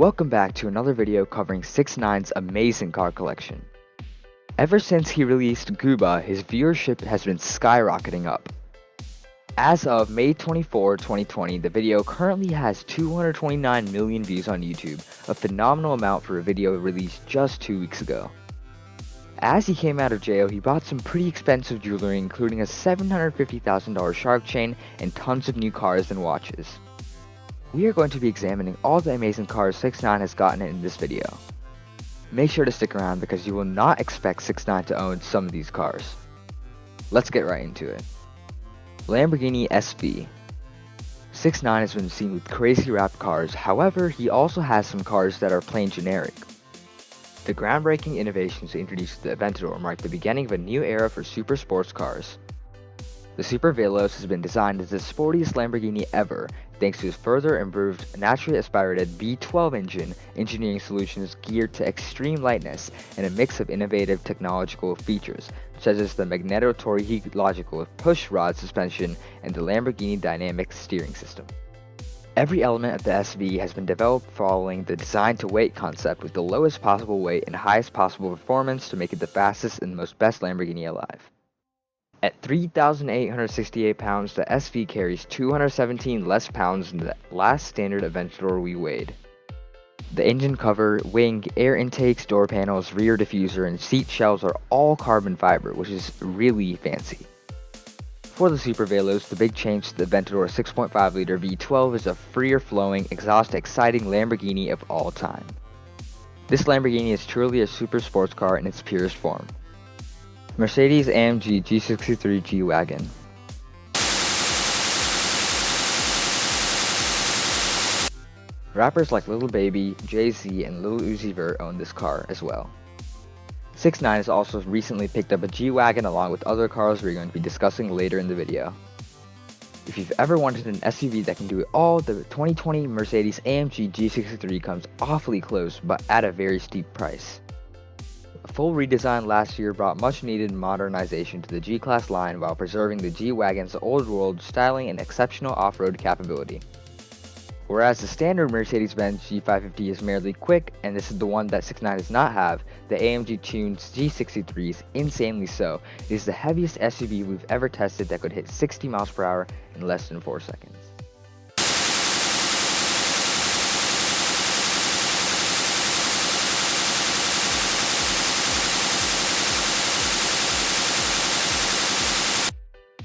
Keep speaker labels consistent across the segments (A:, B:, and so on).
A: Welcome back to another video covering 6ix9ine's amazing car collection. Ever since he released Gooba, his viewership has been skyrocketing up. As of May 24, 2020, the video currently has 229 million views on YouTube, a phenomenal amount for a video released just 2 weeks ago. As he came out of jail, he bought some pretty expensive jewelry, including a $750,000 shark chain and tons of new cars and watches. We are going to be examining all the amazing cars 6ix9ine has gotten in this video. Make sure to stick around because you will not expect 6ix9ine to own some of these cars. Let's get right into it. Lamborghini SV. 6ix9ine has been seen with crazy wrapped cars, however he also has some cars that are plain generic. The groundbreaking innovations introduced to the Aventador marked the beginning of a new era for super sports cars. The Super Veloz has been designed as the sportiest Lamborghini ever, thanks to its further improved, naturally aspirated V12 engine, engineering solutions geared to extreme lightness, and a mix of innovative technological features, such as the magneto-logical push rod suspension and the Lamborghini dynamic steering system. Every element of the SV has been developed following the design-to-weight concept with the lowest possible weight and highest possible performance to make it the fastest and most best Lamborghini alive. At 3,868 pounds, the SV carries 217 less pounds than the last standard Aventador we weighed. The engine cover, wing, air intakes, door panels, rear diffuser, and seat shelves are all carbon fiber, which is really fancy. For the Super Veloz, the big change to the Aventador 6.5-liter V12 is a freer flowing, exciting Lamborghini of all time. This Lamborghini is truly a super sports car in its purest form. MercedesAMG G63 G Wagon. Rappers like Lil Baby, Jay-Z, and Lil Uzi Vert own this car as well. 6ix9ine has also recently picked up a G Wagon along with other cars we're going to be discussing later in the video. If you've ever wanted an SUV that can do it all, the 2020 MercedesAMG G63 comes awfully close, but at a very steep price. A full redesign last year brought much needed modernization to the G-Class line while preserving the G-Wagon's old world styling and exceptional off-road capability. Whereas the standard Mercedes-Benz G550 is merely quick, and this is the one that 6ix9ine does not have, the AMG tuned G63 is insanely so. It is the heaviest SUV we've ever tested that could hit 60 miles per hour in less than 4 seconds.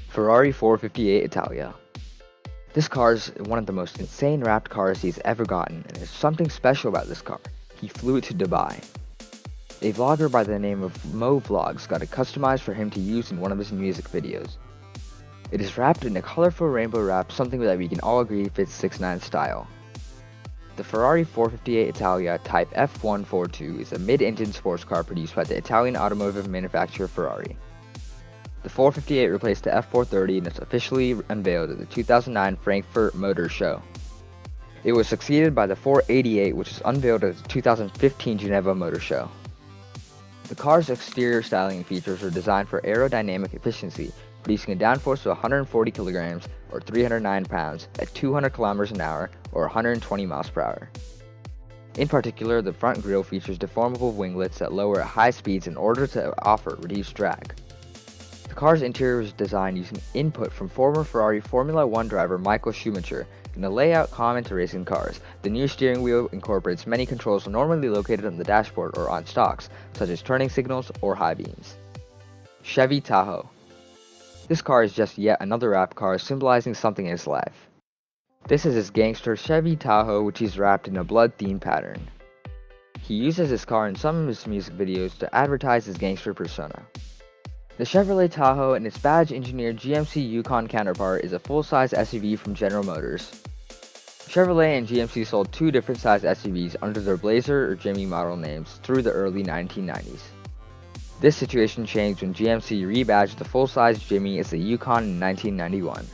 A: Ferrari 458 Italia. This car is one of the most insane wrapped cars he's ever gotten, and there's something special about this car. He flew it to Dubai. A vlogger by the name of Mo Vlogs got it customized for him to use in one of his music videos. It is wrapped in a colorful rainbow wrap, something that we can all agree fits 6ix9ine's style. The Ferrari 458 Italia Type F142 is a mid-engine sports car produced by the Italian automotive manufacturer Ferrari. The 458 replaced the F430 and is officially unveiled at the 2009 Frankfurt Motor Show. It was succeeded by the 488, which was unveiled at the 2015 Geneva Motor Show. The car's exterior styling and features are designed for aerodynamic efficiency, producing a downforce of 140 kilograms or 309 pounds at 200 kilometers an hour or 120 miles per hour. In particular, the front grille features deformable winglets that lower at high speeds in order to offer reduced drag. The car's interior was designed using input from former Ferrari Formula 1 driver Michael Schumacher in a layout common to racing cars. The new steering wheel incorporates many controls normally located on the dashboard or on stocks, such as turning signals or high beams. Chevy Tahoe. This car is just yet another wrapped car symbolizing something in his life. This is his gangster Chevy Tahoe, which he's wrapped in a blood-themed pattern. He uses this car in some of his music videos to advertise his gangster persona. The Chevrolet Tahoe and its badge-engineered GMC Yukon counterpart is a full-size SUV from General Motors. Chevrolet and GMC sold two different size SUVs under their Blazer or Jimmy model names through the early 1990s. This situation changed when GMC rebadged the full-size Jimmy as the Yukon in 1991.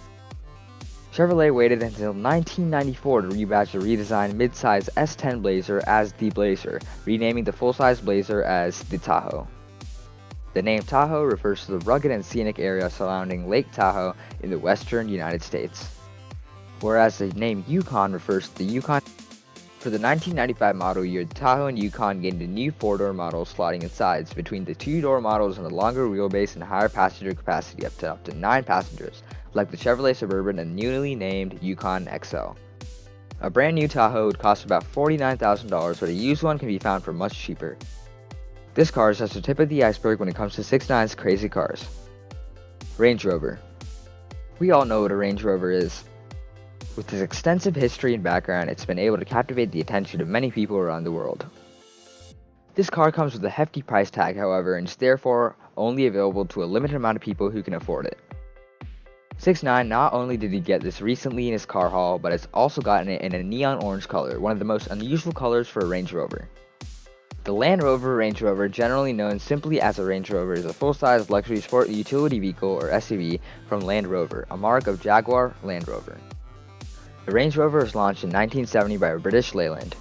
A: Chevrolet waited until 1994 to rebadge the redesigned mid-size S10 Blazer as the Blazer, renaming the full-size Blazer as the Tahoe. The name Tahoe refers to the rugged and scenic area surrounding Lake Tahoe in the western United States, whereas the name Yukon refers to the Yukon For the 1995 model year, the Tahoe and Yukon gained a new 4-door model slotting in sides between the 2-door models and the longer wheelbase and higher passenger capacity up to 9 passengers, like the Chevrolet Suburban and newly named Yukon XL. A brand new Tahoe would cost about $49,000, but a used one can be found for much cheaper. This car is just the tip of the iceberg when it comes to 6ix9ine's crazy cars. Range Rover. We all know what a Range Rover is. With its extensive history and background, it's been able to captivate the attention of many people around the world. This car comes with a hefty price tag, however, and is therefore only available to a limited amount of people who can afford it. 6ix9ine not only did he get this recently in his car haul, but has also gotten it in a neon orange color, one of the most unusual colors for a Range Rover. The Land Rover Range Rover, generally known simply as a Range Rover, is a full-size luxury sport utility vehicle or SUV from Land Rover, a mark of Jaguar Land Rover. The Range Rover was launched in 1970 by British Leyland.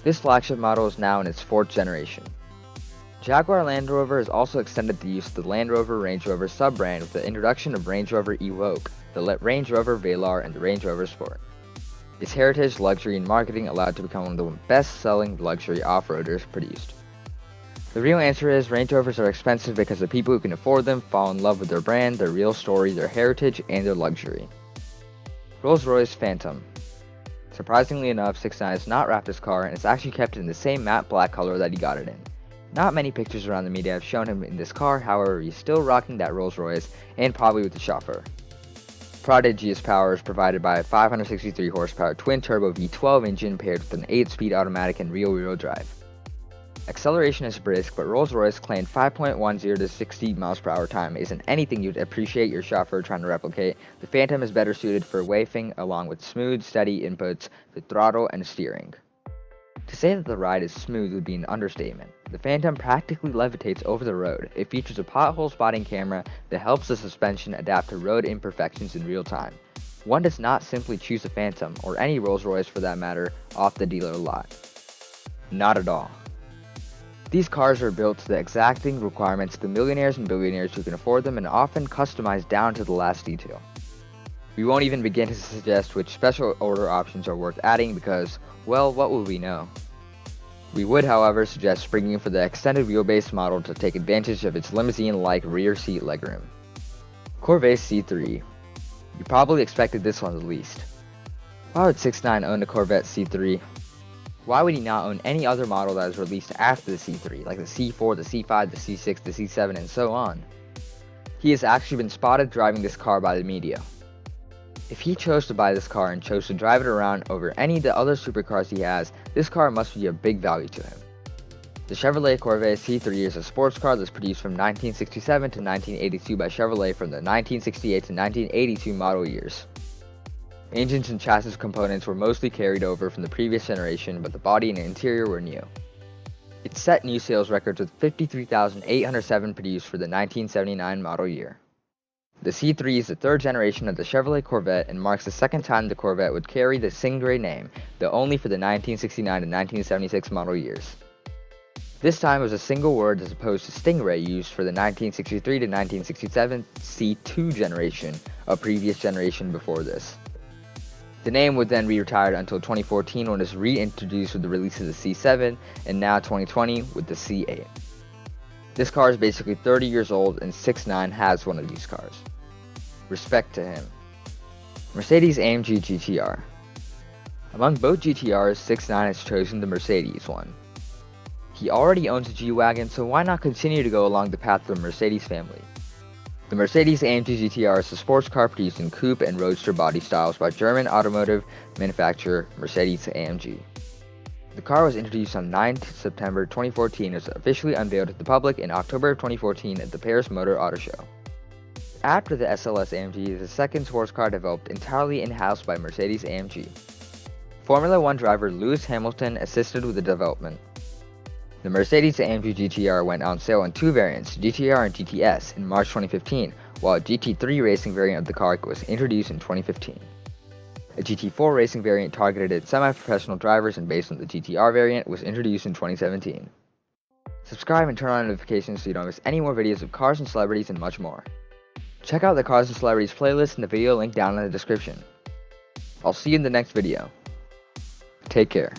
A: This flagship model is now in its 4th generation. Jaguar Land Rover has also extended the use of the Land Rover Range Rover sub-brand with the introduction of Range Rover Evoque, the Range Rover Velar, and the Range Rover Sport. Its heritage, luxury, and marketing allowed it to become one of the best-selling luxury off-roaders produced. The real answer is Range Rovers are expensive because the people who can afford them fall in love with their brand, their real story, their heritage, and their luxury. RollsRoyce Phantom. Surprisingly enough, 6ix9ine has not wrapped his car and it's actually kept in the same matte black color that he got it in. Not many pictures around the media have shown him in this car, however he's still rocking that Rolls-Royce and probably with the chauffeur. Prodigious power is provided by a 563 horsepower twin-turbo V12 engine paired with an 8-speed automatic and rear-wheel drive. Acceleration is brisk, but Rolls-Royce claimed 5.10 to 60 miles per hour time isn't anything you'd appreciate your chauffeur trying to replicate. The Phantom is better suited for wafting along with smooth, steady inputs with throttle and steering. To say that the ride is smooth would be an understatement. The Phantom practically levitates over the road. It features a pothole spotting camera that helps the suspension adapt to road imperfections in real time. One does not simply choose a Phantom, or any Rolls-Royce for that matter, off the dealer lot. Not at all. These cars are built to the exacting requirements of the millionaires and billionaires who can afford them and often customized down to the last detail. We won't even begin to suggest which special order options are worth adding because, well, what would we know? We would, however, suggest springing for the extended wheelbase model to take advantage of its limousine-like rear seat legroom. Corvette C3. You probably expected this one the least. Why would 6ix9ine own a Corvette C3? Why would he not own any other model that was released after the C3, like the C4, the C5, the C6, the C7, and so on? He has actually been spotted driving this car by the media. If he chose to buy this car and chose to drive it around over any of the other supercars he has, this car must be of big value to him. The Chevrolet Corvette C3 is a sports car that's produced from 1967 to 1982 by Chevrolet from the 1968 to 1982 model years. Engines and chassis components were mostly carried over from the previous generation, but the body and interior were new. It set new sales records with 53,807 produced for the 1979 model year. The C3 is the 3rd generation of the Chevrolet Corvette and marks the 2nd time the Corvette would carry the Stingray name, though only for the 1969 to 1976 model years. This time it was a single word as opposed to Stingray used for the 1963 to 1967 C2 generation, a previous generation before this. The name would then be retired until 2014 when it was reintroduced with the release of the C7, and now 2020 with the C8. This car is basically 30 years old and 6ix9ine has one of these cars. Respect to him. Mercedes-AMG GTR. Among both GTRs, 6ix9ine has chosen the Mercedes one. He already owns a G Wagon, so why not continue to go along the path of the Mercedes family? The Mercedes-AMG GTR is a sports car produced in coupe and roadster body styles by German automotive manufacturer MercedesAMG. The car was introduced on 9 September 2014 and was officially unveiled to the public in October of 2014 at the Paris Motor Auto Show. After the SLS-AMG is the second sports car developed entirely in-house by Mercedes-AMG. Formula One driver Lewis Hamilton assisted with the development. The Mercedes-AMG GTR went on sale in 2 variants, GTR and GTS, in March 2015, while a GT3 racing variant of the car was introduced in 2015. A GT4 racing variant targeted at semi-professional drivers and based on the GTR variant was introduced in 2017. Subscribe and turn on notifications so you don't miss any more videos of cars and celebrities and much more. Check out the Cars and Celebrities playlist in the video link down in the description. I'll see you in the next video. Take care.